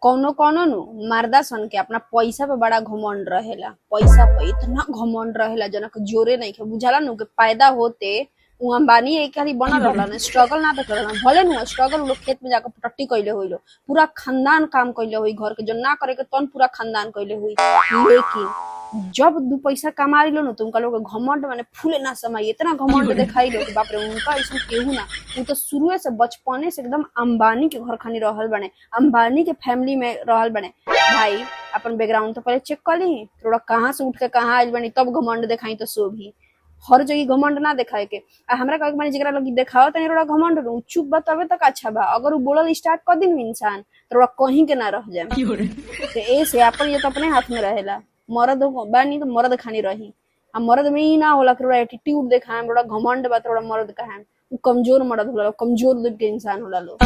कौनो कौनो नु मर्दा सन के अपना पैसा पे बड़ा घमंड रहेला, पैसा पे इतना घमंड रहेला जनक जोरे नहीं के बुझाला नु के पैदा होते उ अंबानी एक खाली बनल रहला ना, स्ट्रगल ना तो करला भले नु स्ट्रगल लोग खेत में जाकर टट्टी कइले होइलो, पूरा खानदान काम कइले होई घर के जो ना करे के तन पूरा खानदान कइले होई, लेकिन जब दू पैसा कमा लो ना तो उनका लोग घमंड माने फूले ना समय इतना घमंड दिखाई लो कि बाप रे उनका ऐसा केहू ना। वो तो शुरू से बचपने से एकदम अंबानी के घर खानी रहल बने, अंबानी के फैमिली में रहल बने। भाई अपन बैकग्राउंड तो पहले चेक कर ली, थोड़ा कहाँ से उठ के कहाँ आइल बनी तब घमंड दिखाई तो सो भी हर जगह घमंड ना दिखाए के। हमरा कहे माने जेकरा लोग दिखाओ तनी थोड़ा घमंड नु चुप बा तबे तक अच्छा बा, अगर वो बोलल स्टार्ट कर दिन इंसान तो थोड़ा कहीं के ना रह जाए। तो ए से अपन ये तो अपने हाथ में रहेला, मर्द बानी तो मर्द खानी रही। आ मर्द में ही ना होला थोड़ा एटीट्यूड दिखाए थोड़ा घमंड बा थोड़ा मर्द कहे, वो कमजोर मर्द होला, कमजोर दिल के इंसान होला लोग।